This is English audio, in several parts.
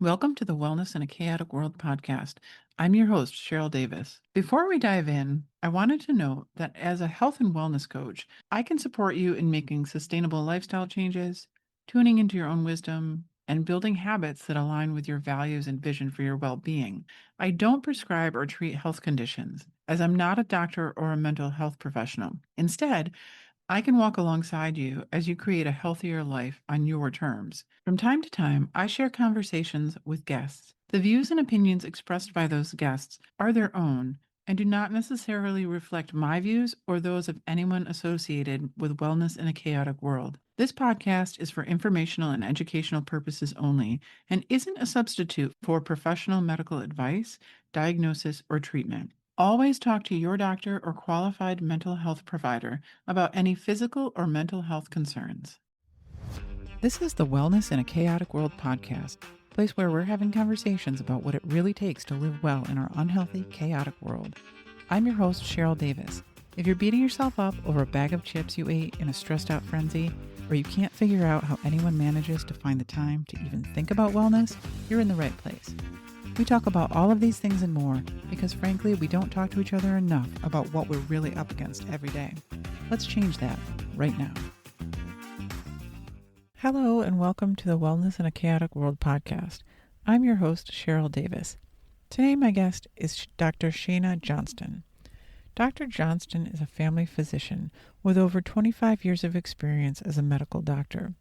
Welcome to the Wellness in a Chaotic World podcast. I'm your host, Cheryl Davis. Before we dive in, I wanted to note that as a health and wellness coach, I can support you in making sustainable lifestyle changes, tuning into your own wisdom, and building habits that align with your values and vision for your well being. I don't prescribe or treat health conditions, as I'm not a doctor or a mental health professional. Instead, I can walk alongside you as you create a healthier life on your terms. From time to time, I share conversations with guests. The views and opinions expressed by those guests are their own and do not necessarily reflect my views or those of anyone associated with wellness in a chaotic world. This podcast is for informational and educational purposes only and isn't a substitute for professional medical advice, diagnosis, or treatment. Always talk to your doctor or qualified mental health provider about any physical or mental health concerns. This is the Wellness in a Chaotic World podcast, a place where we're having conversations about what it really takes to live well in our unhealthy, chaotic world. I'm your host, Cheryl Davis. If you're beating yourself up over a bag of chips you ate in a stressed out frenzy, or you can't figure out how anyone manages to find the time to even think about wellness, you're in the right place. We talk about all of these things and more because, frankly, we don't talk to each other enough about what we're really up against every day. Let's change that right now. Hello, and welcome to the Wellness in a Chaotic World podcast. I'm your host, Cheryl Davis. Today, my guest is Dr. Shana Johnston. Dr. Johnston is a family physician with over 25 years of experience as a medical doctor.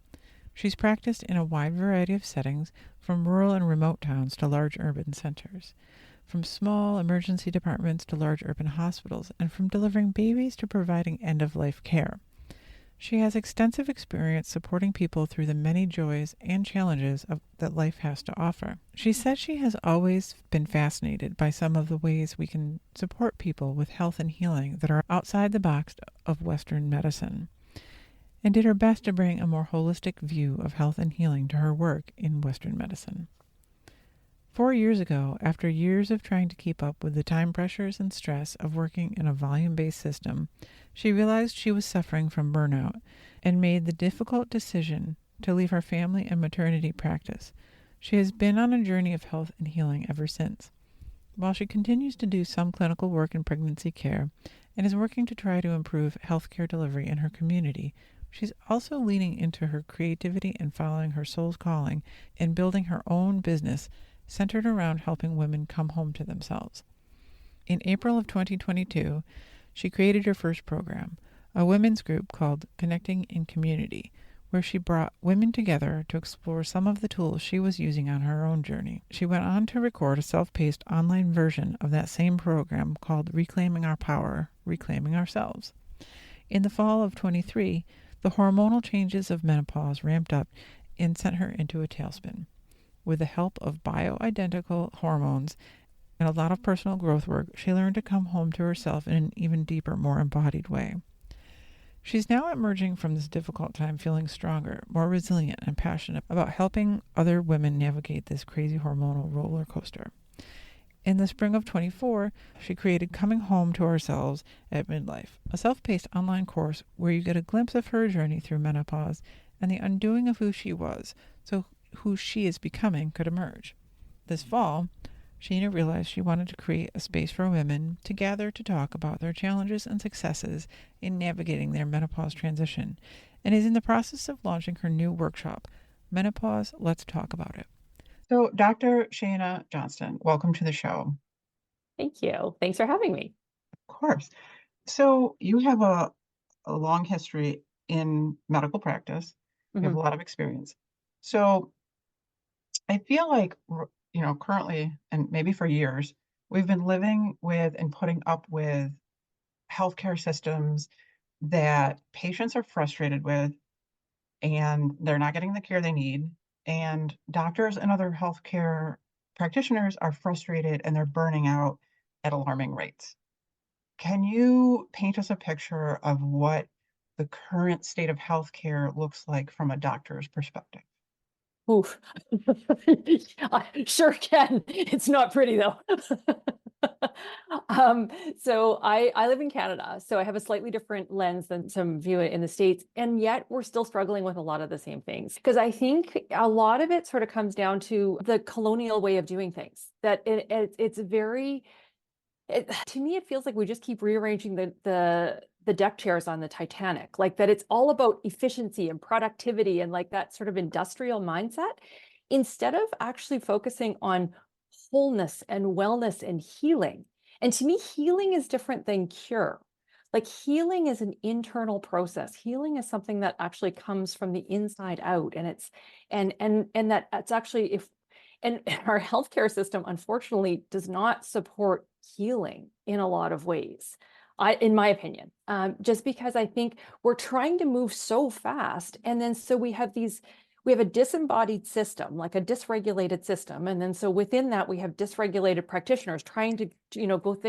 She's practiced in a wide variety of settings, from rural and remote towns to large urban centers, from small emergency departments to large urban hospitals, and from delivering babies to providing end-of-life care. She has extensive experience supporting people through the many joys and challenges that life has to offer. She says she has always been fascinated by some of the ways we can support people with health and healing that are outside the box of Western medicine, and did her best to bring a more holistic view of health and healing to her work in Western medicine. 4 years ago, after years of trying to keep up with the time pressures and stress of working in a volume-based system, she realized she was suffering from burnout and made the difficult decision to leave her family and maternity practice. She has been on a journey of health and healing ever since. While she continues to do some clinical work in pregnancy care and is working to try to improve healthcare delivery in her community, she's also leaning into her creativity and following her soul's calling and building her own business centered around helping women come home to themselves. In April of 2022, she created her first program, a women's group called Connecting in Community, where she brought women together to explore some of the tools she was using on her own journey. She went on to record a self-paced online version of that same program called Reclaiming Our Power, Reclaiming Ourselves. In the fall of 23, the hormonal changes of menopause ramped up and sent her into a tailspin. With the help of bioidentical hormones and a lot of personal growth work, she learned to come home to herself in an even deeper, more embodied way. She's now emerging from this difficult time feeling stronger, more resilient, and passionate about helping other women navigate this crazy hormonal roller coaster. In the spring of 24, she created Coming Home to Ourselves at Midlife, a self-paced online course where you get a glimpse of her journey through menopause and the undoing of who she was, so who she is becoming could emerge. This fall, Shana realized she wanted to create a space for women to gather to talk about their challenges and successes in navigating their menopause transition, and is in the process of launching her new workshop, Menopause, Let's Talk About It. So, Dr. Shana Johnston, welcome to the show. Thank you. Thanks for having me. Of course. So, you have a long history in medical practice. You have a Mhm. lot of experience. So, I feel like, currently, and maybe for years, we've been living with and putting up with healthcare systems that patients are frustrated with, and they're not getting the care they need. And doctors and other healthcare practitioners are frustrated and they're burning out at alarming rates. Can you paint us a picture of what the current state of healthcare looks like from a doctor's perspective? Oof. I sure can. It's not pretty though. So I live in Canada, so I have a slightly different lens than some view it in the States, and yet we're still struggling with a lot of the same things. Because I think a lot of it sort of comes down to the colonial way of doing things. That it's very, to me, it feels like we just keep rearranging the deck chairs on the Titanic, like that it's all about efficiency and productivity and like that sort of industrial mindset, instead of actually focusing on wholeness and wellness and healing. And to me, healing is different than cure. Like healing is an internal process. Healing is something that actually comes from the inside out. And it's and that it's actually if and our healthcare system, unfortunately, does not support healing in a lot of ways. In my opinion, just because I think we're trying to move so fast, and then so we have a disembodied system, like a dysregulated system, and then so within that we have dysregulated practitioners trying to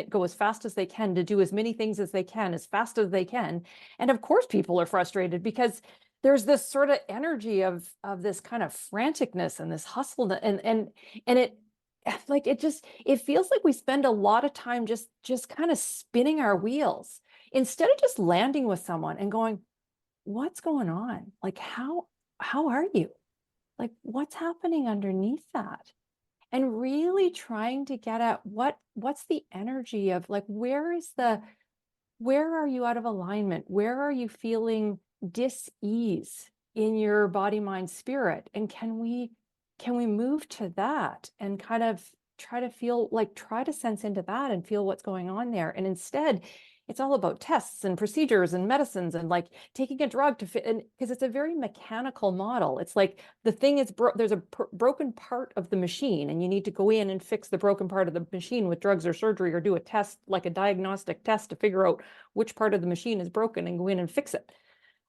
go as fast as they can to do as many things as they can as fast as they can, and of course people are frustrated because there's this sort of energy of this kind of franticness and this hustle, and it feels like we spend a lot of time just kind of spinning our wheels instead of just landing with someone and going, what's going on? Like how are you? Like what's happening underneath that? And really trying to get at what's the energy of, like, where are you out of alignment? Where are you feeling dis-ease in your body, mind, spirit? And can we move to that and kind of try to sense into that and feel what's going on there? And instead, it's all about tests and procedures and medicines and like taking a drug to fit. And because it's a very mechanical model, it's like the thing is there's a broken part of the machine, and you need to go in and fix the broken part of the machine with drugs or surgery, or do a test, like a diagnostic test, to figure out which part of the machine is broken and go in and fix it.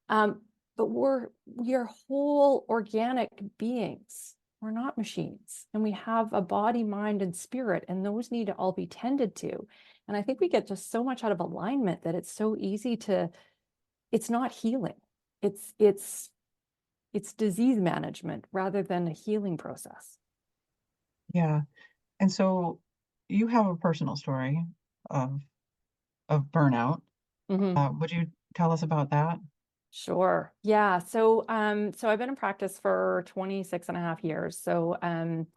But we are whole organic beings. We're not machines, and we have a body, mind, and spirit, and those need to all be tended to. And I think we get just so much out of alignment that it's so easy it's not healing. It's disease management rather than a healing process. Yeah. And so you have a personal story of burnout. Mm-hmm. Would you tell us about that? Sure. Yeah. So I've been in practice for 26 and a half years. And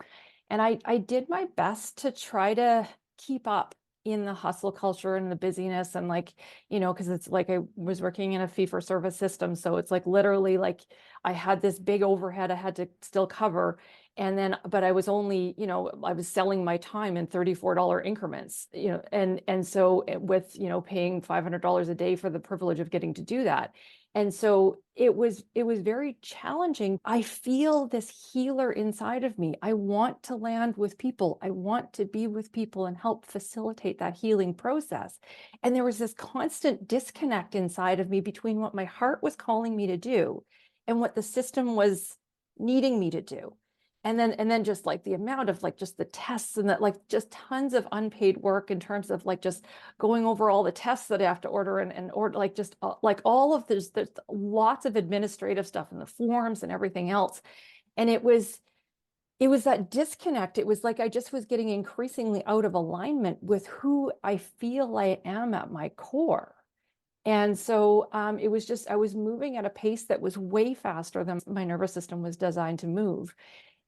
I did my best to try to keep up in the hustle culture and the busyness, and like, because it's like I was working in a fee for service system. So it's like literally like I had this big overhead I had to still cover. But I was only, I was selling my time in $34 increments, and so with, paying $500 a day for the privilege of getting to do that. And so it was very challenging. I feel this healer inside of me. I want to land with people. I want to be with people and help facilitate that healing process. And there was this constant disconnect inside of me between what my heart was calling me to do and what the system was needing me to do. And then just like the amount of like just the tests and that, like just tons of unpaid work in terms of like just going over all the tests that I have to order and order, like just like all of this, there's lots of administrative stuff in the forms and everything else. And it was that disconnect. It was like I just was getting increasingly out of alignment with who I feel I am at my core. And so it was just, I was moving at a pace that was way faster than my nervous system was designed to move,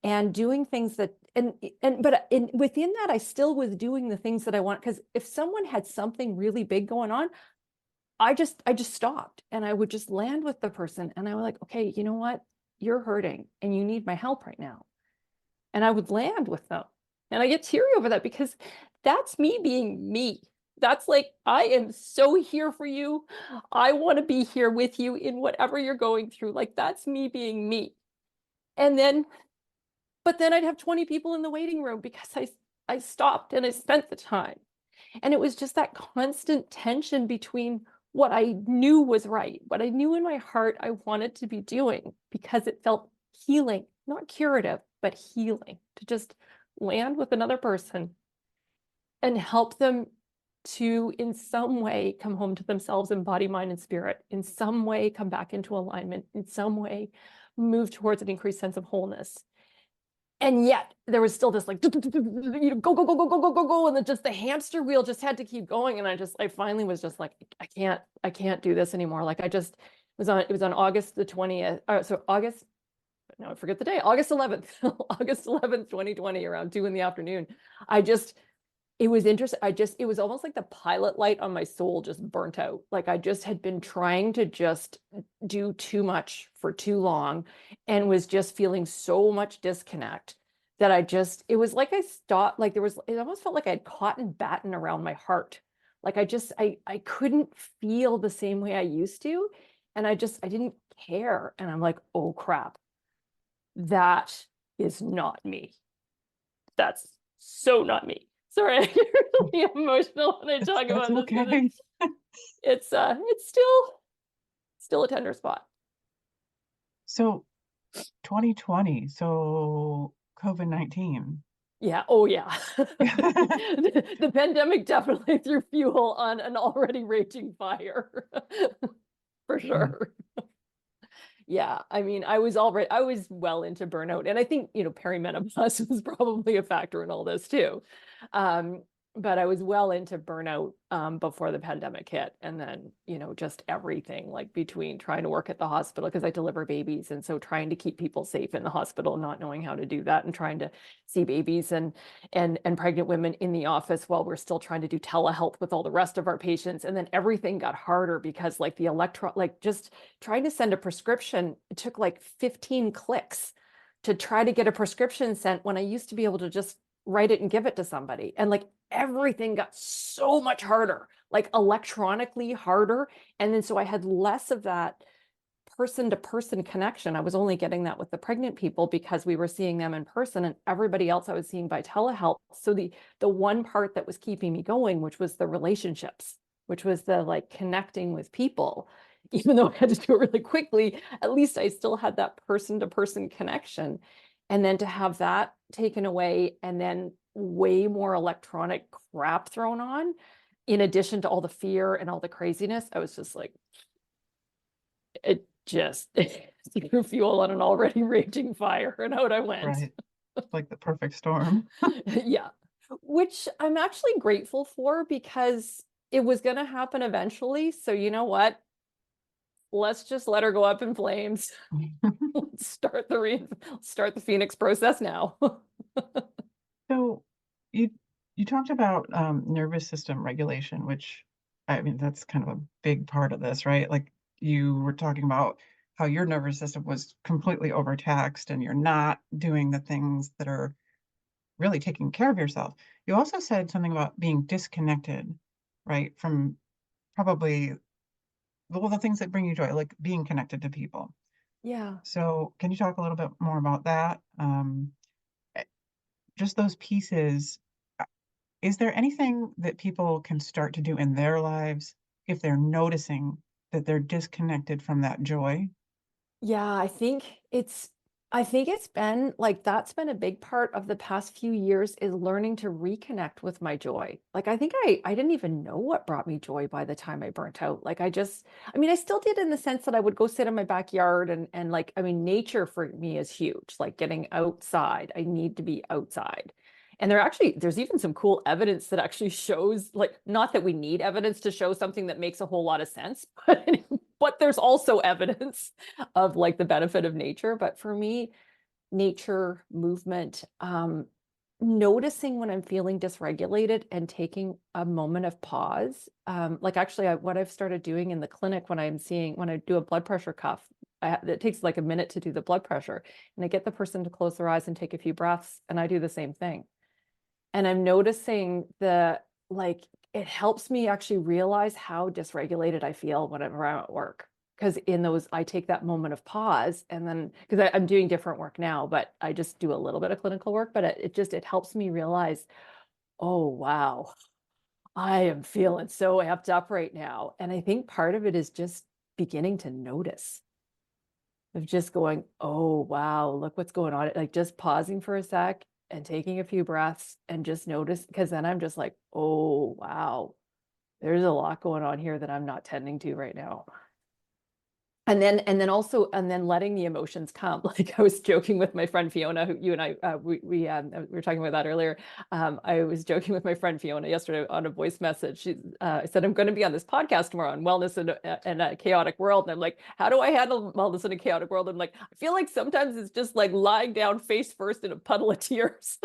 and doing things that, within that, I still was doing the things that I want. Because if someone had something really big going on, I just stopped, and I would just land with the person, and I was like, okay, you know what? You're hurting and you need my help right now. And I would land with them. And I get teary over that because that's me being me. That's like, I am so here for you. I want to be here with you in whatever you're going through. Like, that's me being me. And then, but then I'd have 20 people in the waiting room because I stopped and I spent the time. And it was just that constant tension between what I knew was right, what I knew in my heart I wanted to be doing, because it felt healing, not curative, but healing, to just land with another person and help them to, in some way, come home to themselves in body, mind, and spirit, in some way, come back into alignment, in some way, move towards an increased sense of wholeness. And yet there was still this like, go, go. And then just the hamster wheel just had to keep going. And I finally was just like, I can't do this anymore. Like it was on August the 20th. So August, no, I forget the day, August 11th, August 11th, 2020, around 2 in the afternoon. I just, it was interesting. It was almost like the pilot light on my soul just burnt out. Like I just had been trying to just do too much for too long and was just feeling so much disconnect that it was like I stopped, like it almost felt like I had cotton batting around my heart. Like I couldn't feel the same way I used to. And I didn't care. And I'm like, oh crap, that is not me. That's so not me. Sorry, I get really emotional when I talk That's about this because okay. it's still a tender spot. So 2020, so COVID-19. Yeah. Oh yeah. The pandemic definitely threw fuel on an already raging fire. For sure. Yeah, I mean, I was well into burnout, and I think, perimenopause was probably a factor in all this too. Um, but I was well into burnout before the pandemic hit, and then, just everything like between trying to work at the hospital because I deliver babies, and so trying to keep people safe in the hospital, not knowing how to do that, and trying to see babies and pregnant women in the office while we're still trying to do telehealth with all the rest of our patients, and then everything got harder because like just trying to send a prescription, it took like 15 clicks to try to get a prescription sent when I used to be able to just write it and give it to somebody. And like everything got so much harder, like electronically harder. And then so I had less of that person to person connection. I was only getting that with the pregnant people because we were seeing them in person, and everybody else I was seeing by telehealth. So the one part that was keeping me going, which was the relationships, which was the like connecting with people, even though I had to do it really quickly, at least I still had that person to person connection. And then to have that taken away and then way more electronic crap thrown on, in addition to all the fear and all the craziness, I was just like, it just threw fuel on an already raging fire, and out I went. Right. Like the perfect storm. Yeah, which I'm actually grateful for because it was going to happen eventually. So you know what? Let's just let her go up in flames. Let's start the Phoenix process now. So you you talked about nervous system regulation, which I mean that's kind of a big part of this, right? Like you were talking about how your nervous system was completely overtaxed and you're not doing the things that are really taking care of yourself. You also said something about being disconnected, right, from probably well, the things that bring you joy, like being connected to people. Yeah. So can you talk a little bit more about that? Eh, just those pieces. Is there anything that people can start to do in their lives if they're noticing that they're disconnected from that joy? Yeah, I think it's been like that's been a big part of the past few years is learning to reconnect with my joy. Like I think I didn't even know what brought me joy by the time I burnt out. Like I mean I still did in the sense that I would go sit in my backyard and like I mean nature for me is huge. Like getting outside. I need to be outside. And there's even some cool evidence that actually shows like not that we need evidence to show something that makes a whole lot of sense, but there's also evidence of like the benefit of nature. But for me, nature, movement, noticing when I'm feeling dysregulated and taking a moment of pause. Like actually, what I've started doing in the clinic when I do a blood pressure cuff, it takes like a minute to do the blood pressure, and I get the person to close their eyes and take a few breaths, and I do the same thing. And I'm noticing like, it helps me actually realize how dysregulated I feel whenever I'm at work. Because in those, I take that moment of pause and then, because I'm doing different work now, but I just do a little bit of clinical work, but it helps me realize, oh, wow, I am feeling so amped up right now. And I think part of it is just beginning to notice of just going, oh, wow, look what's going on. Like just pausing for a sec and taking a few breaths and just notice, because then I'm just like, oh, wow, there's a lot going on here that I'm not tending to right now. And then letting the emotions come. Like I was joking with my friend Fiona, who you and I we were talking about that earlier. I was joking with my friend Fiona yesterday on a voice message. I said I'm going to be on this podcast tomorrow on wellness in a chaotic world, and I'm like, how do I handle wellness in a chaotic world? I'm like, I feel like sometimes it's just like lying down face first in a puddle of tears.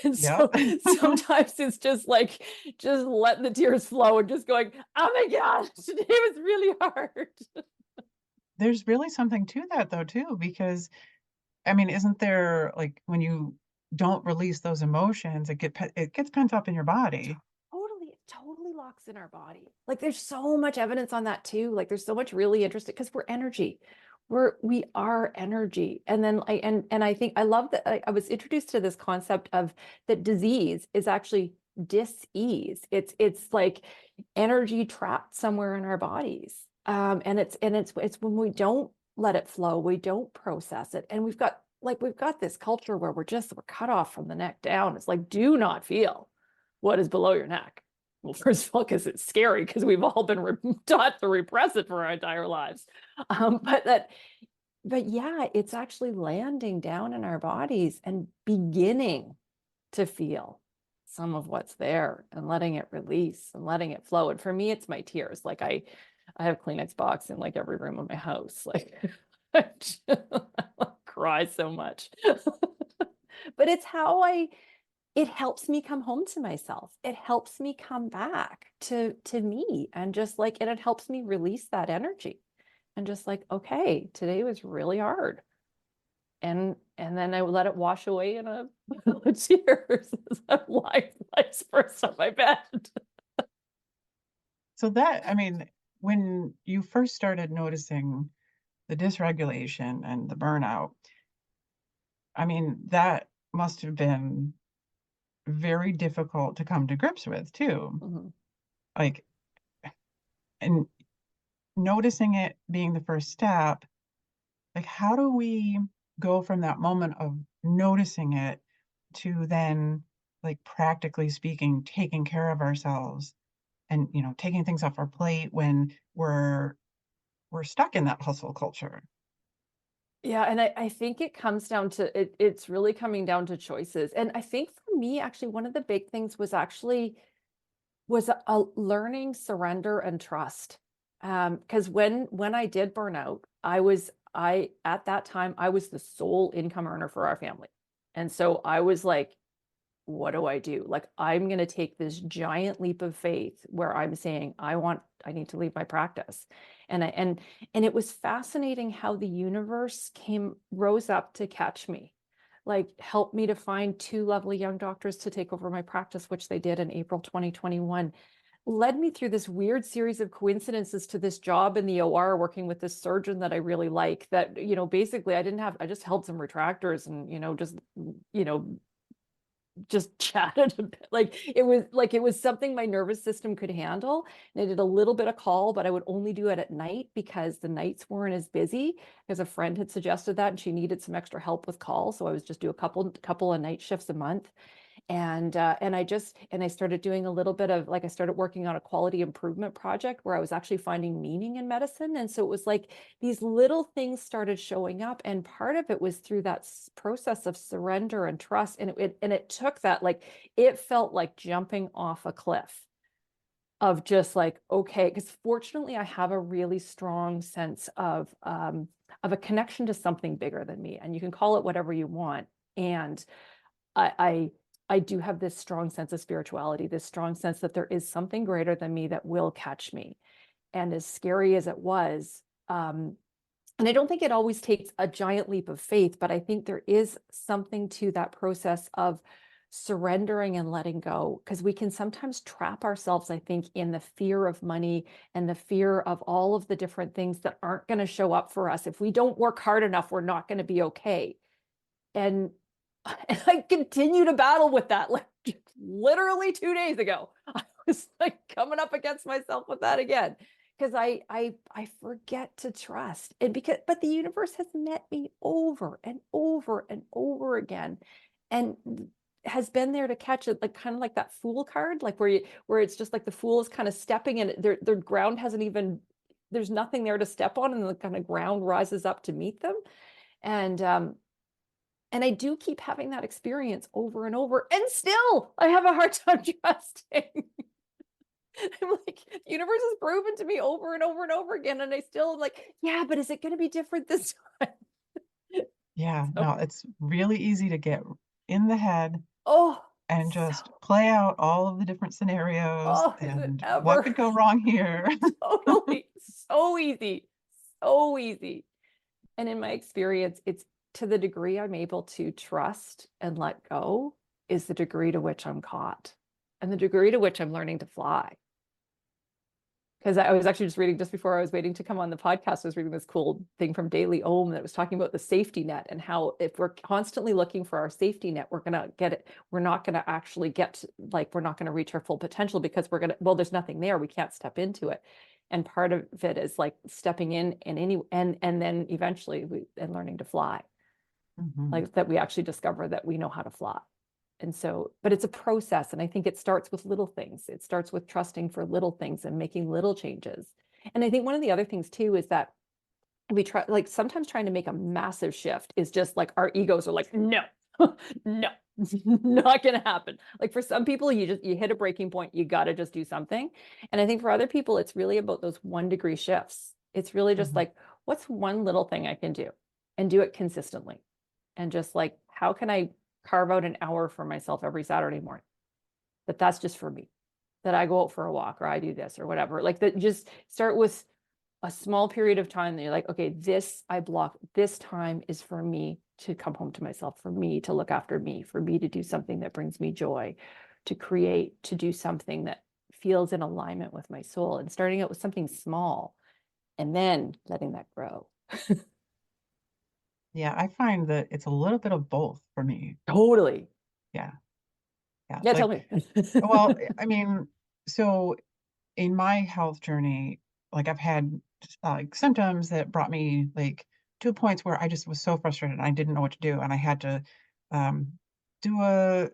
And Yep. so sometimes it's just letting the tears flow and just going, oh my gosh, today was really hard. There's really something to that though too, because I mean, isn't there like when you don't release those emotions, it gets pent up in your body. Totally, it totally locks in our body. Like there's so much evidence on that too. Like there's so much really interesting because we're energy. We are energy. And then I think I love that I was introduced to this concept of that disease is actually dis-ease. It's like energy trapped somewhere in our bodies. And it's when we don't let it flow, we don't process it. And we've got this culture where we're cut off from the neck down. It's like, do not feel what is below your neck. Well, first of all, because it's scary because we've all been taught to repress it for our entire lives. But yeah, it's actually landing down in our bodies and beginning to feel some of what's there and letting it release and letting it flow. And for me, it's my tears. Like I have Kleenex box in like every room of my house. Like I cry so much. But it helps me come home to myself. It helps me come back to me and just like, and it helps me release that energy and just like, okay, today was really hard. And then I let it wash away in a tears as I'm lying face first on my bed. So that, I mean, when you first started noticing the dysregulation and the burnout, I mean, that must have been very difficult to come to grips with too. Mhm. Like, and noticing it being the first step, like, how do we go from that moment of noticing it to then, like, practically speaking, taking care of ourselves and, taking things off our plate when we're stuck in that hustle culture? Yeah, and I think it comes down to it's really coming down to choices. And I think for me, actually, one of the big things was a learning surrender and trust. Because when I did burn out, I at that time I was the sole income earner for our family. And so I was like, what do I do? Like, I'm going to take this giant leap of faith where I'm saying, I need to leave my practice. And it was fascinating how the universe rose up to catch me, like helped me to find two lovely young doctors to take over my practice, which they did in April 2021, led me through this weird series of coincidences to this job in the OR working with this surgeon that I really like that, basically I just held some retractors and, you know, just chatted a bit. It was something my nervous system could handle. And I did a little bit of call, but I would only do it at night because the nights weren't as busy, because a friend had suggested that and she needed some extra help with call. So I was just do a couple of night shifts a month. And I started doing a little bit of, like, I started working on a quality improvement project where I was actually finding meaning in medicine. And so it was like these little things started showing up, and part of it was through that process of surrender and trust. And it took that, like, it felt like jumping off a cliff of just like, okay, because fortunately I have a really strong sense of a connection to something bigger than me, and you can call it whatever you want. And I I do have this strong sense of spirituality, this strong sense that there is something greater than me that will catch me. And as scary as it was, and I don't think it always takes a giant leap of faith, but I think there is something to that process of surrendering and letting go, because we can sometimes trap ourselves, I think, in the fear of money and the fear of all of the different things that aren't going to show up for us. If we don't work hard enough, we're not going to be okay. And I continue to battle with that. Like literally 2 days ago, I was like coming up against myself with that again, because I forget to trust. But the universe has met me over and over and over again. And has been there to catch it, like kind of like that fool card, like where it's just like the fool is kind of stepping and their ground hasn't even, there's nothing there to step on, and the kind of ground rises up to meet them. And I do keep having that experience over and over, and still I have a hard time trusting. I'm like, the universe has proven to me over and over and over again, and I still am like, yeah, but is it going to be different this time? Yeah, So, no, it's really easy to get in the head oh, and just so, play out all of the different scenarios oh, is it and what ever? could go wrong here. Totally. So easy. So easy. And in my experience, it's to the degree I'm able to trust and let go is the degree to which I'm caught and the degree to which I'm learning to fly. Because I was actually just reading just before I was waiting to come on the podcast, I was reading this cool thing from Daily Ohm that was talking about the safety net and how if we're constantly looking for our safety net, we're gonna get it. We're not gonna actually get like we're not gonna reach our full potential because we're gonna, well, there's nothing there. We can't step into it. And part of it is like stepping in and then eventually and learning to fly. Mhm. Like that we actually discover that we know how to fly. And so, but it's a process. And I think it starts with little things. It starts with trusting for little things and making little changes. And I think one of the other things too is that we try, like sometimes trying to make a massive shift is just like our egos are like, no, no, not going to happen. Like for some people, you hit a breaking point, you got to just do something. And I think for other people, it's really about those 1 degree shifts. It's really just Mhm. like, what's one little thing I can do and do it consistently? And just like, how can I carve out an hour for myself every Saturday morning? That's just for me, that I go out for a walk or I do this or whatever. Like that, just start with a small period of time that you're like, okay, this I block, this time is for me to come home to myself, for me to look after me, for me to do something that brings me joy, to create, to do something that feels in alignment with my soul, and starting out with something small and then letting that grow. Yeah, I find that it's a little bit of both for me. Totally. Yeah. Yeah. Yeah, tell Like, me. well, I mean, so in my health journey, like I've had like symptoms that brought me like to points where I just was so frustrated and I didn't know what to do, and I had to um, do an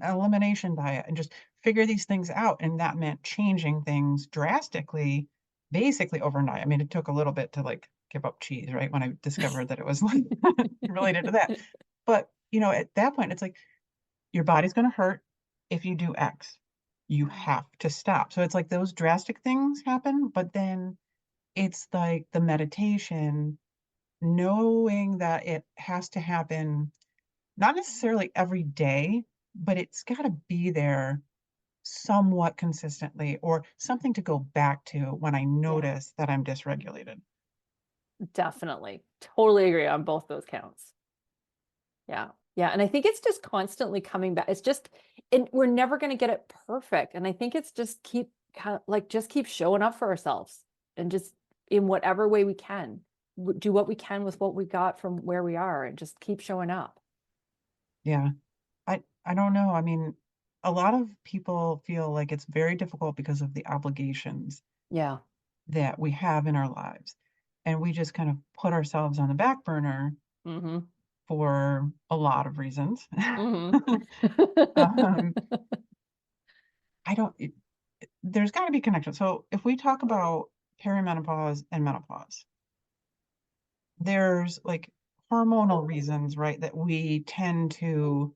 elimination diet and just figure these things out, and that meant changing things drastically, basically overnight. I mean, it took a little bit to like give up cheese, right? When I discovered that it was like related to that, but at that point, it's like your body's going to hurt if you do X. You have to stop. So it's like those drastic things happen, but then it's like the meditation, knowing that it has to happen, not necessarily every day, but it's got to be there somewhat consistently or something to go back to when I Yeah, notice that I'm dysregulated. definitely. Totally agree on both those counts. Yeah. Yeah. And I think it's just constantly coming back. It's just, and we're never going to get it perfect. And I think it's just keep kind of like just keep showing up for ourselves and just in whatever way we can do what we can with what we got from where we are and just keep showing up. Yeah. I don't know. I mean, a lot of people feel like it's very difficult because of the obligations Yeah. that we have in our lives. And we just kind of put ourselves on the back burner Mm-hmm. for a lot of reasons. Mm-hmm. um, I don't, there's got to be connection. So if we talk about perimenopause and menopause, there's like hormonal reasons, right? That we tend to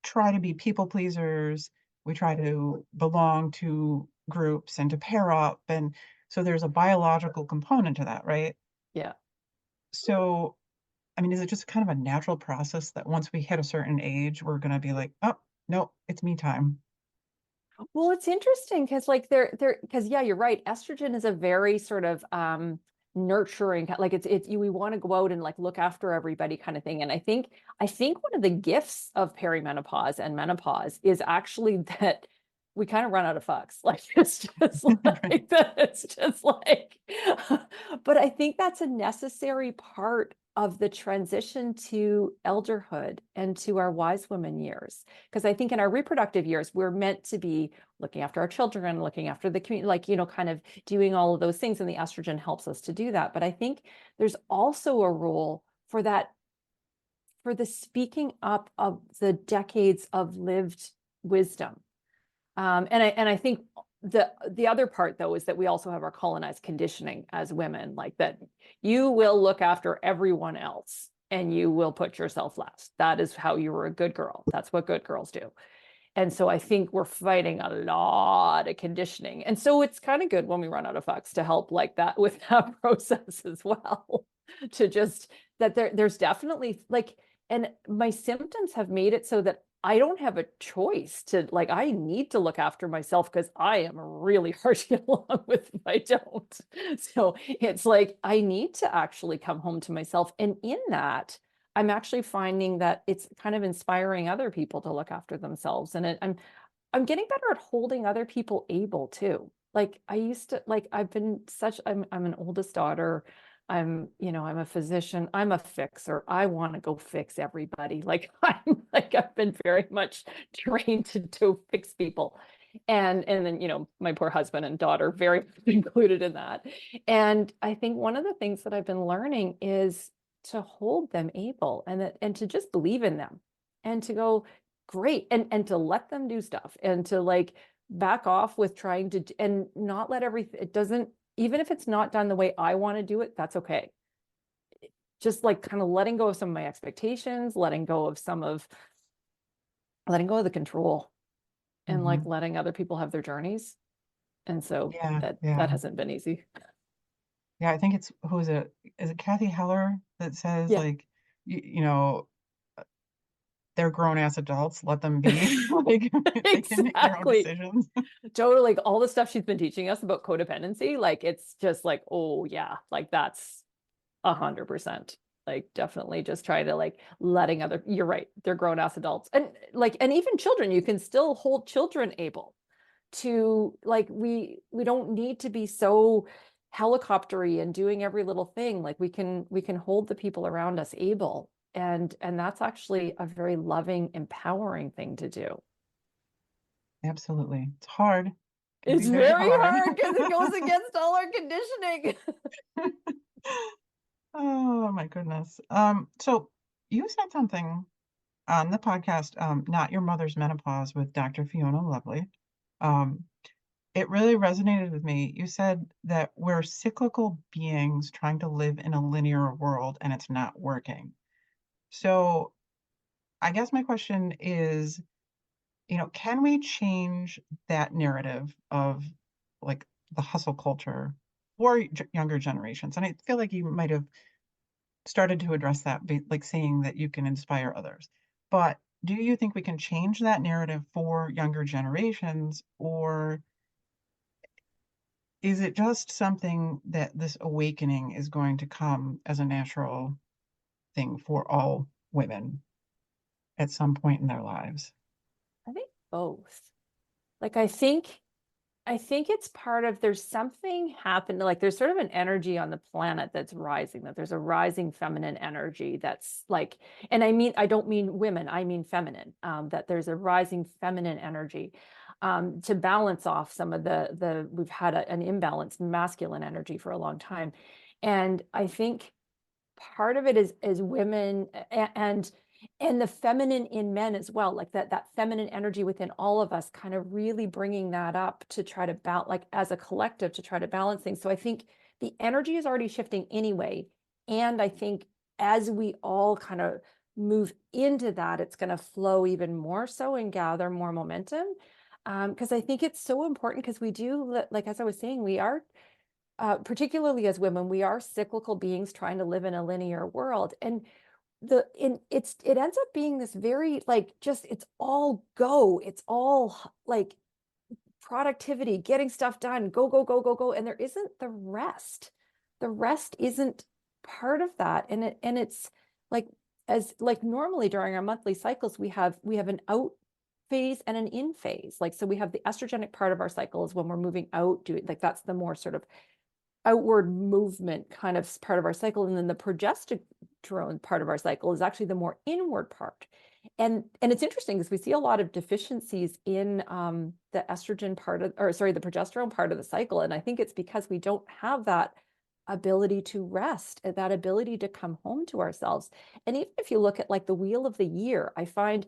try to be people pleasers. We try to belong to groups and to pair up. And so there's a biological component to that, right? Yeah. So I mean, is it just kind of a natural process that once we hit a certain age, we're going to be like, oh, no, it's me time? Well, it's interesting because like because yeah, you're right. Estrogen is a very sort of nurturing, like it's you we want to go out and like look after everybody kind of thing. And I think one of the gifts of perimenopause and menopause is actually that we kind of run out of fucks. Like it's just Right. like that. It's just like, but I think that's a necessary part of the transition to elderhood and to our wise women years. Because I think in our reproductive years, we're meant to be looking after our children, looking after the community, like, kind of doing all of those things. And the estrogen helps us to do that. But I think there's also a role for that for the speaking up of the decades of lived wisdom. And I think the other part though is that we also have our colonized conditioning as women, like that you will look after everyone else and you will put yourself last. That is how you were a good girl. That's what good girls do. And so I think we're fighting a lot of conditioning. And so it's kind of good when we run out of fucks to help like that with that process as well. To just that there's definitely like, and my symptoms have made it so that I don't have a choice to like, I need to look after myself because I am really hard to get along with if I don't. So it's like, I need to actually come home to myself. And in that, I'm actually finding that it's kind of inspiring other people to look after themselves. And I'm getting better at holding other people able too. Like I used to, like I've been such, I'm an oldest daughter. I'm a physician, I'm a fixer. I want to go fix everybody. Like I've been very much trained to fix people. And then, my poor husband and daughter very included in that. And I think one of the things that I've been learning is to hold them able and to just believe in them and to go, great, and to let them do stuff and to like back off with trying to and not let everything, it doesn't, even if it's not done the way I want to do it, that's okay. Just like kind of letting go of some of my expectations, letting go of the control and like letting other people have their journeys. And so that hasn't been easy. Yeah, I think who is it? Is it Kathy Heller that says Yeah, like, they're grown ass adults, let them be. Like they can make their own exactly. decisions. Totally. Like all the stuff she's been teaching us about codependency, like it's just like, oh yeah, like that's 100%. Like definitely just try to like letting you're right, they're grown ass adults. And like, and even children, you can still hold children able to like, we don't need to be so helicoptery and doing every little thing. Like we can hold the people around us able. And that's actually a very loving, empowering thing to do. Absolutely. It's hard. It can It's be very very hard. hard because it goes against all our conditioning. Oh my goodness. So you said something on the podcast, Not Your Mother's Menopause with Dr. Fiona Lovely. Um, it really resonated with me. You said that we're cyclical beings trying to live in a linear world and it's not working. So I guess my question is, can we change that narrative of like the hustle culture for younger generations? And I feel like you might have started to address that, like saying that you can inspire others. But do you think we can change that narrative for younger generations, or is it just something that this awakening is going to come as a natural thing for all women at some point in their lives? I think both. Like I think it's part of there's something happened, like there's sort of an energy on the planet that's rising, that there's a rising feminine energy that's like, and I don't mean women, I mean feminine, that there's a rising feminine energy to balance off some of we've had an imbalanced masculine energy for a long time. And I think part of it is women and the feminine in men as well, like that feminine energy within all of us, kind of really bringing that up to try to balance, like as a collective, to try to balance things. So I think the energy is already shifting anyway, and I think as we all kind of move into that, it's going to flow even more so and gather more momentum. Because I think it's so important, because we do, like as I was saying, we are particularly as women, we are cyclical beings trying to live in a linear world. And it ends up being this very like, just it's all go, it's all like productivity, getting stuff done, go go go go go, and there isn't the rest isn't part of that. And it's like, as like normally during our monthly cycles, we have an out phase and an in phase. Like, so we have the estrogenic part of our cycle is when we're moving out, doing like, that's the more sort of outward movement kind of part of our cycle. And then the progesterone part of our cycle is actually the more inward part. And it's interesting because we see a lot of deficiencies in the estrogen part of, or sorry, the progesterone part of the cycle. And I think it's because we don't have that ability to rest, that ability to come home to ourselves. And even if you look at like the wheel of the year, I find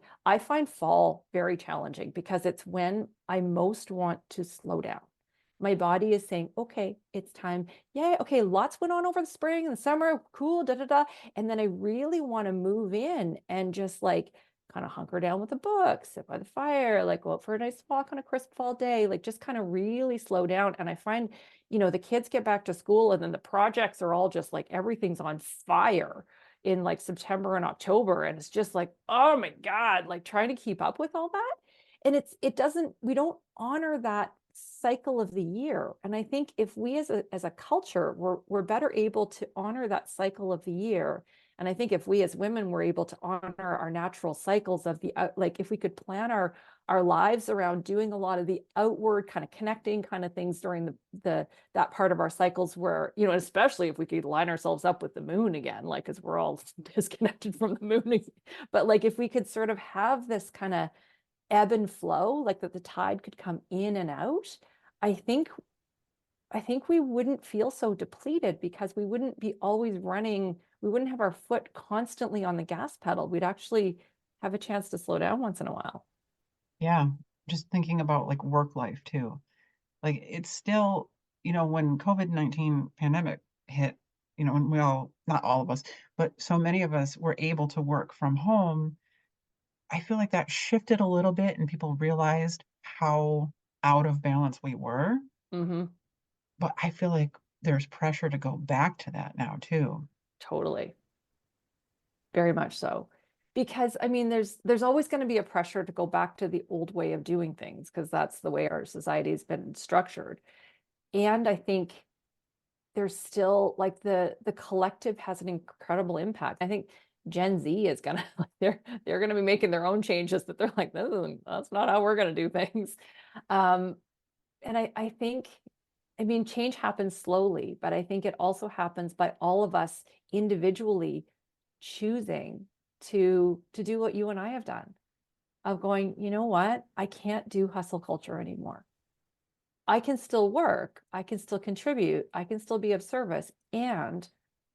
fall very challenging because it's when I most want to slow down. My body is saying, okay, it's time. Yeah, okay, lots went on over the spring and the summer, cool, da da da. And then I really want to move in and just like kind of hunker down with a book, sit by the fire, like go out for a nice walk on a crisp fall day, like just kind of really slow down. And I find, the kids get back to school and then the projects are all just like everything's on fire in like September and October. And it's just like, oh my God, like trying to keep up with all that. And we don't honor that cycle of the year. And I think if we as a culture, we're better able to honor that cycle of the year. And I think if we as women were able to honor our natural cycles of like if we could plan our lives around doing a lot of the outward kind of connecting kind of things during the that part of our cycles where, especially if we could line ourselves up with the moon again, like as we're all disconnected from the moon. But like if we could sort of have this kind of ebb and flow, like that the tide could come in and out, I think we wouldn't feel so depleted because we wouldn't be always running, we wouldn't have our foot constantly on the gas pedal. We'd actually have a chance to slow down once in a while. Yeah. Just thinking about like work life too. Like it's still, when COVID-19 pandemic hit, and we all, not all of us, but so many of us were able to work from home. I feel like that shifted a little bit and people realized how out of balance we were. Mm-hmm. But I feel like there's pressure to go back to that now too. Totally. Very much so. Because I mean, there's always going to be a pressure to go back to the old way of doing things because that's the way our society has been structured. And I think there's still like the collective has an incredible impact. I think Gen Z is gonna like they're gonna be making their own changes that they're like, that's not how we're gonna do things. Um, and I think, I mean, change happens slowly, but I think it also happens by all of us individually choosing to do what you and I have done, of going, you know what, I can't do hustle culture anymore. I can still work, I can still contribute, I can still be of service, and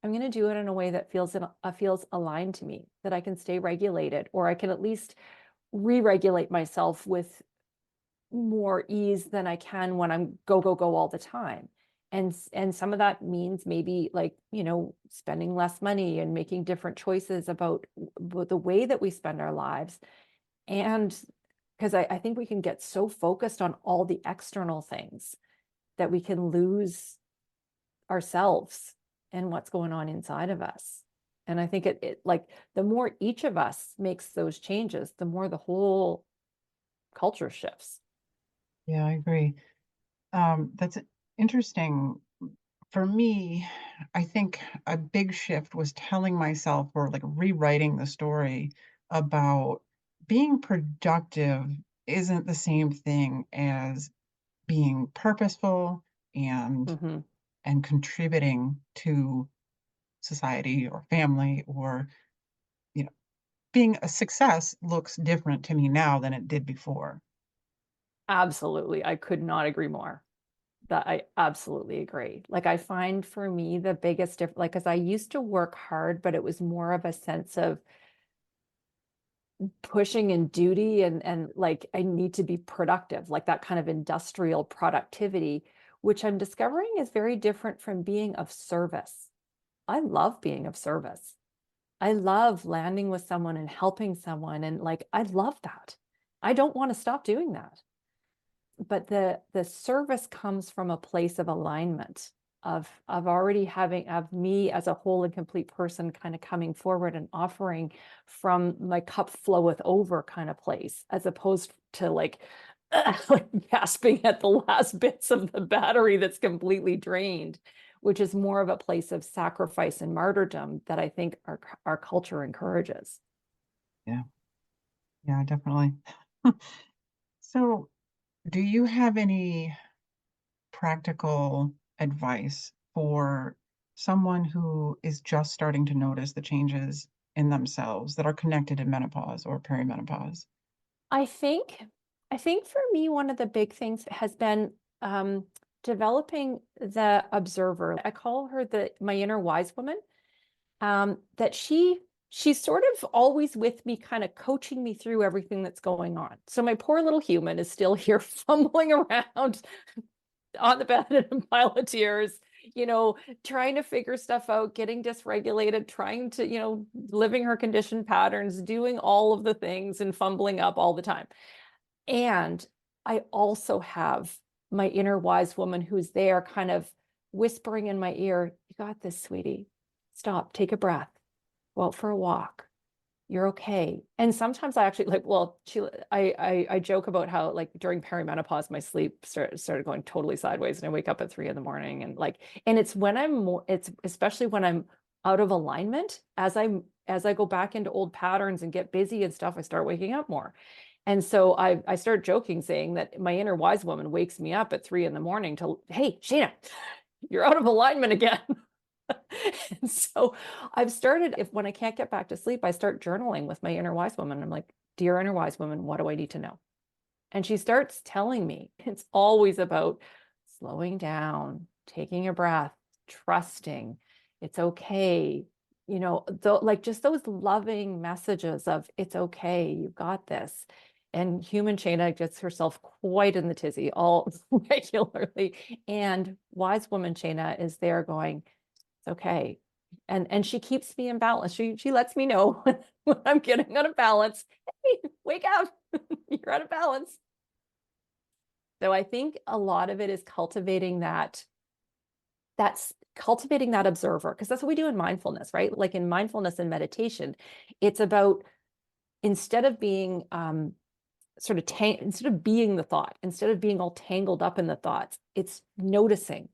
I'm going to do it in a way that feels aligned to me, that I can stay regulated, or I can at least re-regulate myself with more ease than I can when I'm go go go all the time. And some of that means maybe like, spending less money and making different choices about the way that we spend our lives. And because I think we can get so focused on all the external things that we can lose ourselves and what's going on inside of us. And I think it like the more each of us makes those changes, the more the whole culture shifts. Yeah, I agree. That's interesting. For me, I think a big shift was telling myself or like rewriting the story about being productive isn't the same thing as being purposeful and Mm-hmm. and contributing to society or family or you know being a success looks different to me now than it did before. Absolutely. I could not agree more. That I absolutely agree. Like I find for me the biggest difference, like as I used to work hard, but it was more of a sense of pushing and duty and like I need to be productive, like that kind of industrial productivity, which I'm discovering is very different from being of service. I love being of service. I love landing with someone and helping someone and like I love that. I don't want to stop doing that. But the service comes from a place of alignment of already having of me as a whole and complete person kind of coming forward and offering from my cup floweth over kind of place, as opposed to like like gasping at the last bits of the battery that's completely drained, which is more of a place of sacrifice and martyrdom that I think our culture encourages. Yeah, yeah, definitely. So, do you have any practical advice for someone who is just starting to notice the changes in themselves that are connected to menopause or perimenopause? I think I think for me, one of the big things has been developing the observer. I call her my inner wise woman. That she's sort of always with me, kind of coaching me through everything that's going on. So my poor little human is still here fumbling around on the bed in a pile of tears, trying to figure stuff out, getting dysregulated, trying to, living her conditioned patterns, doing all of the things and fumbling up all the time. And I also have my inner wise woman who's there kind of whispering in my ear, you got this, sweetie. Stop, take a breath, go out for a walk. You're okay. And sometimes I actually I joke about how like during perimenopause, my sleep started going totally sideways and I wake up at 3 a.m. and it's when it's especially when I'm out of alignment, as I go back into old patterns and get busy and stuff, I start waking up more. And so I start joking saying that my inner wise woman wakes me up at 3 a.m. to, hey, Shana, you're out of alignment again. And so I've started, when I can't get back to sleep, I start journaling with my inner wise woman. I'm like, dear inner wise woman, what do I need to know? And she starts telling me it's always about slowing down, taking a breath, trusting, it's okay. Like just those loving messages of it's okay, you got this. And human Shana gets herself quite in the tizzy all regularly. And wise woman Shana is there going, it's okay. And she keeps me in balance. She lets me know when I'm getting out of balance. Hey, wake up. You're out of balance. So I think a lot of it is that's cultivating that observer, because that's what we do in mindfulness, right? Like in mindfulness and meditation, it's about instead of being instead of being the thought, instead of being all tangled up in the thoughts, it's noticing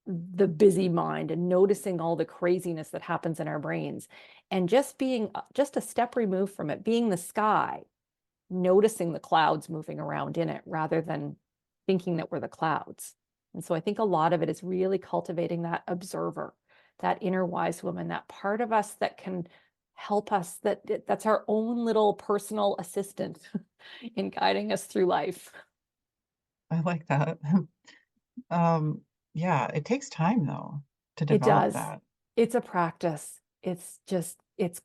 the busy mind and noticing all the craziness that happens in our brains and just being just a step removed from it, being the sky, noticing the clouds moving around in it rather than thinking that we're the clouds. And so I think a lot of it is really cultivating that observer, that inner wise woman, that part of us that can help us, that's our own little personal assistant in guiding us through life. I like that. Yeah, it takes time though to It develop does. that. It's a practice. It's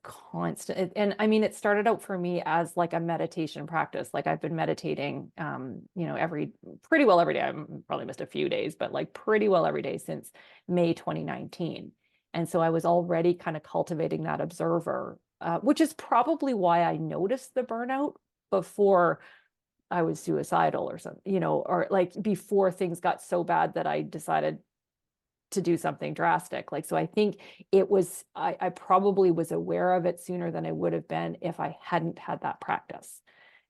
constant. And I mean, it started out for me as like a meditation practice. Like I've been meditating, pretty well every day. I probably missed a few days, but like pretty well every day since May 2019. And so I was already kind of cultivating that observer, which is probably why I noticed the burnout before I was suicidal or something, or like before things got so bad that I decided to do something drastic. Like, so I think I probably was aware of it sooner than I would have been if I hadn't had that practice.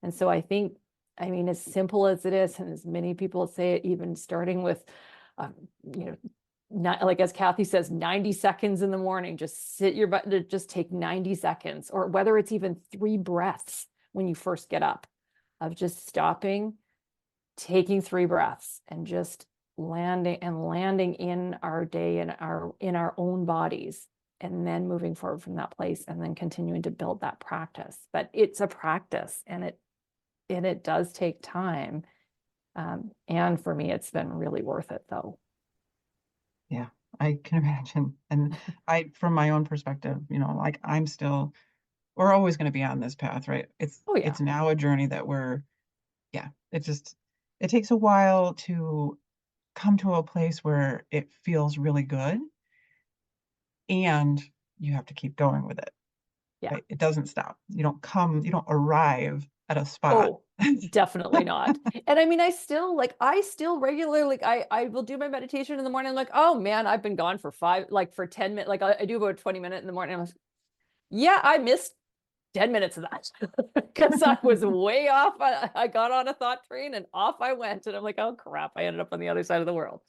And so I think, I mean, as simple as it is, and as many people say it, even starting with, you know, not like as Kathy says, 90 seconds in the morning, just sit your butt to just take 90 seconds, or whether it's even 3 breaths when you first get up, of just stopping, taking 3 breaths and just landing in our day and in our own bodies, and then moving forward from that place and then continuing to build that practice. But it's a practice, and it does take time. And for me, it's been really worth it though. Yeah, I can imagine. And from my own perspective, like we're always going to be on this path, right? Oh yeah. It's now a journey that yeah, it takes a while to come to a place where it feels really good, and you have to keep going with it, Yeah. right? It doesn't stop. You don't arrive at a spot. Oh, definitely not. And I mean, I still regularly, like I will do my meditation in the morning. I'm like, oh man, I've been gone for 10 minutes. Like I do about a 20-minute in the morning. I'm like, yeah, I missed 10 minutes of that because I was way off. I got on a thought train and off I went. And I'm like, oh crap, I ended up on the other side of the world.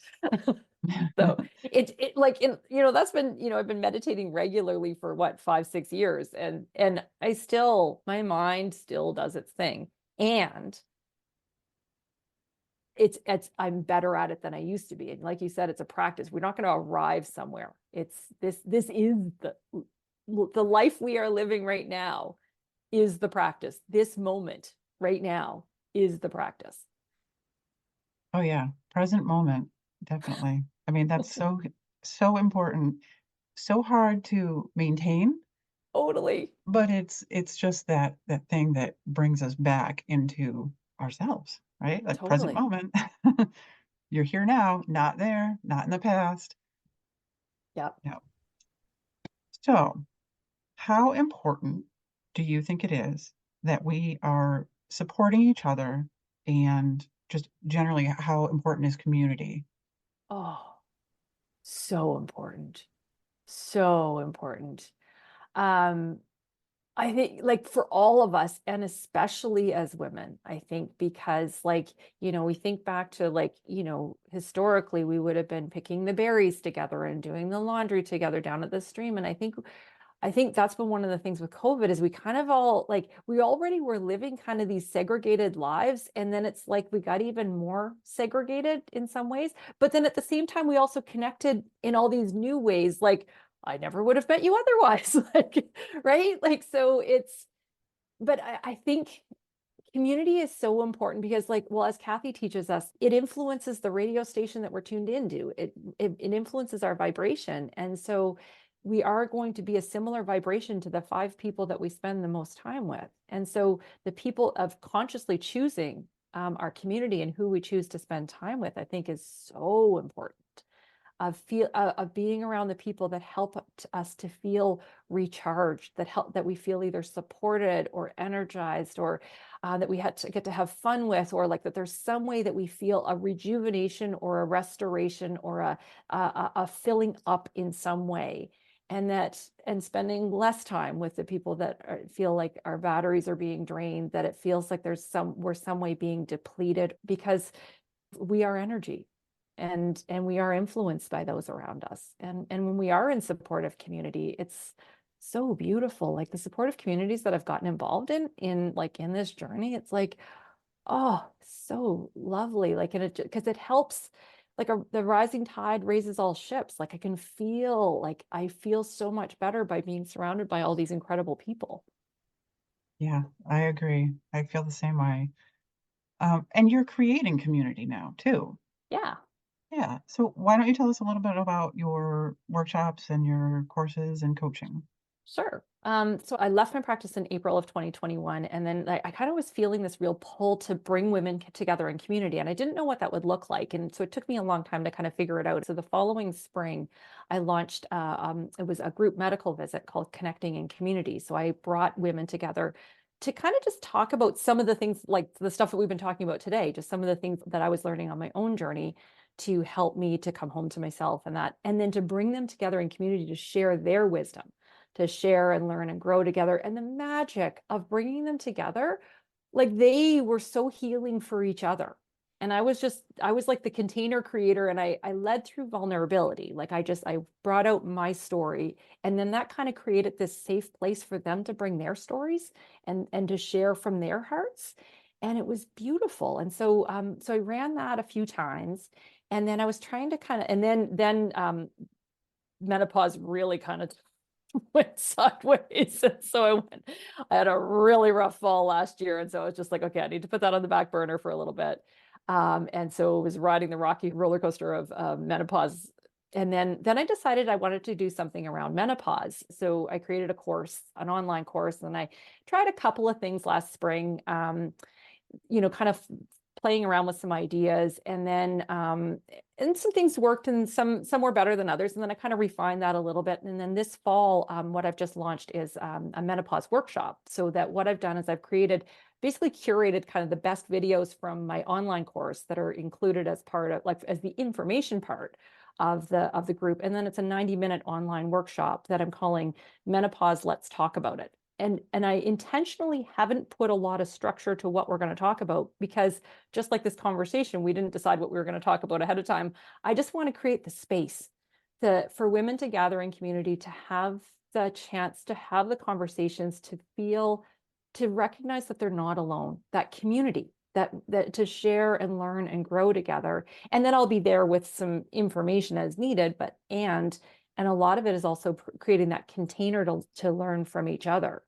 So it like that's been, I've been meditating regularly for what, 5-6 years, and my mind still does its thing, and I'm better at it than I used to be. And like you said, it's a practice. We're not going to arrive somewhere. This is the life we are living right now is the practice. This moment right now is the practice. Oh yeah, present moment. definitely. I mean, that's so important, so hard to maintain, Totally. but it's just that thing that brings us back into ourselves, right? Like present Totally. moment. You're here now, not there, not in the past. Yep. Yeah. So, how important do you think it is that we are supporting each other and just generally how important is community? Oh, so important. So important. Um, I think like for all of us, and especially as women, I think because like, we think back to like, historically we would have been picking the berries together and doing the laundry together down at the stream. And I think that's been one of the things with COVID is we kind of all like we already were living kind of these segregated lives. And then it's like we got even more segregated in some ways. But then at the same time, we also connected in all these new ways. Like I never would have met you otherwise. Like, right? Like, so but I think community is so important because like, well, as Kathy teaches us, it influences the radio station that we're tuned into. It influences our vibration. And so we are going to be a similar vibration to the 5 people that we spend the most time with. And so the people of consciously choosing our community and who we choose to spend time with, I think is so important of being around the people that help us to feel recharged, that we feel either supported or energized, or that we had to get to have fun with, or like that there's some way that we feel a rejuvenation or a restoration or a filling up in some way. And spending less time with the people that feel like our batteries are being drained, that it feels like we're some way being depleted, because we are energy, and we are influenced by those around us. And when we are in supportive community, it's so beautiful. Like the supportive communities that I've gotten involved in this journey, it's like, oh, so lovely. Like, because it helps, like the rising tide raises all ships. Like I feel so much better by being surrounded by all these incredible people. Yeah, I agree. I feel the same way. And you're creating community now too. Yeah. Yeah. So why don't you tell us a little bit about your workshops and your courses and coaching? Sure. So I left my practice in April of 2021, and then I kind of was feeling this real pull to bring women together in community, and I didn't know what that would look like, and so it took me a long time to kind of figure it out. So the following spring, I launched. It was a group medical visit called Connecting in Community. So I brought women together to kind of just talk about some of the things, like the stuff that we've been talking about today, just some of the things that I was learning on my own journey to help me to come home to myself, and then to bring them together in community to share their wisdom, to share and learn and grow together. And the magic of bringing them together, like they were so healing for each other. And I was like the container creator, and I led through vulnerability. Like I brought out my story, and then that kind of created this safe place for them to bring their stories and to share from their hearts. And it was beautiful. And so I ran that a few times, and then I was trying to kind of, and then menopause really kind of went sideways. And so I had a really rough fall last year. And so I was just like, okay, I need to put that on the back burner for a little bit. And so I was riding the rocky roller coaster of menopause. And then I decided I wanted to do something around menopause. So I created a course, an online course, and I tried a couple of things last spring. Kind of playing around with some ideas, and some things worked and some were better than others. And then I kind of refined that a little bit. And then this fall, what I've just launched is a menopause workshop. So that what I've done is I've basically curated kind of the best videos from my online course that are included as part of, like, as the information part of the group. And then it's a 90-minute online workshop that I'm calling Menopause, Let's Talk About It. And I intentionally haven't put a lot of structure to what we're going to talk about, because just like this conversation, we didn't decide what we were going to talk about ahead of time. I just want to create the space for women to gather in community, to have the chance to have the conversations, to recognize that they're not alone, that community, that to share and learn and grow together. And then I'll be there with some information as needed, and a lot of it is also creating that container to learn from each other.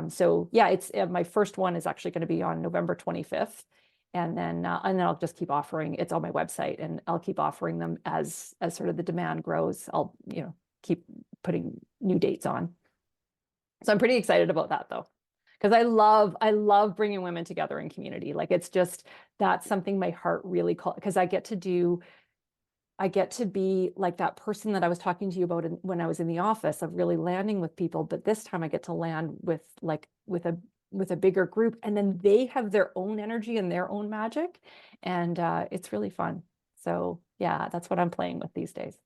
So yeah, it's my first one is actually going to be on November 25th. And then I'll just keep offering. It's on my website, and I'll keep offering them as sort of the demand grows. I'll keep putting new dates on. So I'm pretty excited about that though, because I love bringing women together in community. Like it's just that's something my heart really calls, because I get to be like that person that I was talking to you about when I was in the office, of really landing with people, but this time I get to land with a bigger group, and then they have their own energy and their own magic, and it's really fun. So yeah, that's what I'm playing with these days.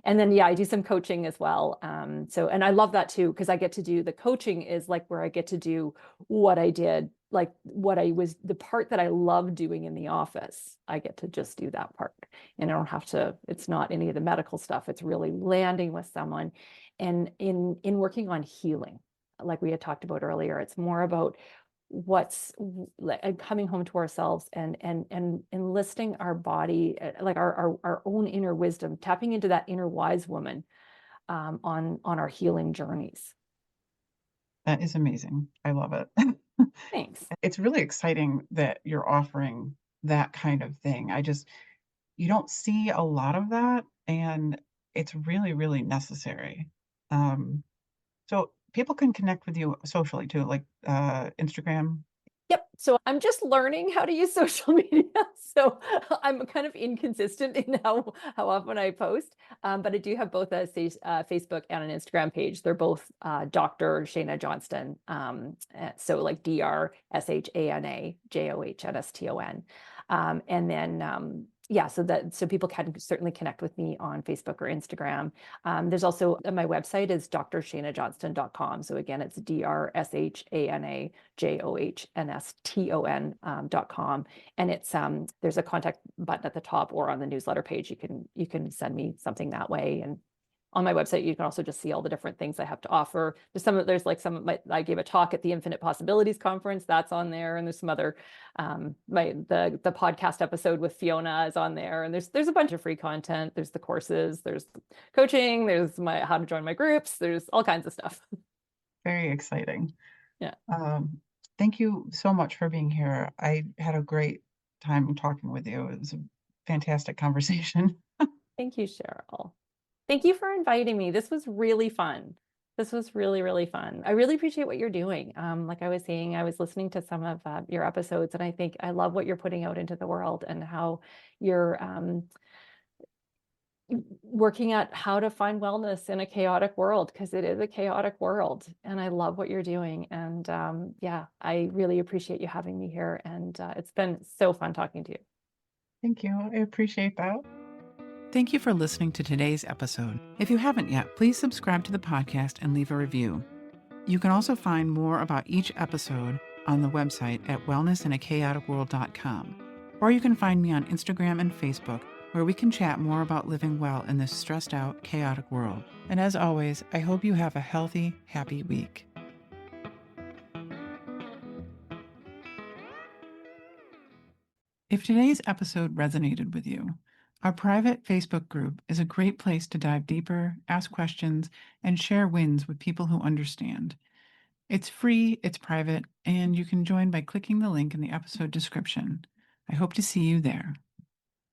And then yeah, I do some coaching as well. And I love that too, because I get to do the coaching is like where I get to do what I did, like what I was the part that I love doing in the office. I get to just do that part. And I don't have to, it's not any of the medical stuff. It's really landing with someone and in working on healing. Like we had talked about earlier, it's more about what's like coming home to ourselves and enlisting our body, like our own inner wisdom, tapping into that inner wise woman, on our healing journeys. That is amazing. I love it. Thanks. It's really exciting that you're offering that kind of thing. You don't see a lot of that, and it's really, really necessary. Um, so people can connect with you socially too, like Instagram. Yep. So I'm just learning how to use social media. So I'm kind of inconsistent in how often I post. But I do have both a Facebook and an Instagram page. They're both Dr. Shana Johnston. So like DrShana Johnston. And then yeah, so people can certainly connect with me on Facebook or Instagram. There's also my website is drshanahjohnston.com. So again, it's DrShanaJohnston.com. And it's there's a contact button at the top or on the newsletter page. You can send me something that way. And on my website, you can also just see all the different things I have to offer. I gave a talk at the Infinite Possibilities Conference. That's on there. And there's some other, the podcast episode with Fiona is on there. And there's a bunch of free content. There's the courses, there's coaching, there's how to join my groups. There's all kinds of stuff. Very exciting. Yeah. Thank you so much for being here. I had a great time talking with you. It was a fantastic conversation. Thank you, Cheryl. Thank you for inviting me. This was really fun. This was really, really fun. I really appreciate what you're doing. Like I was saying, I was listening to some of your episodes, and I think I love what you're putting out into the world and how you're working at how to find wellness in a chaotic world, because it is a chaotic world. And I love what you're doing. And yeah, I really appreciate you having me here. And it's been so fun talking to you. Thank you. I appreciate that. Thank you for listening to today's episode. If you haven't yet, please subscribe to the podcast and leave a review. You can also find more about each episode on the website at wellnessinachaoticworld.com. Or you can find me on Instagram and Facebook, where we can chat more about living well in this stressed out, chaotic world. And as always, I hope you have a healthy, happy week. If today's episode resonated with you, our private Facebook group is a great place to dive deeper, ask questions, and share wins with people who understand. It's free, it's private, and you can join by clicking the link in the episode description. I hope to see you there.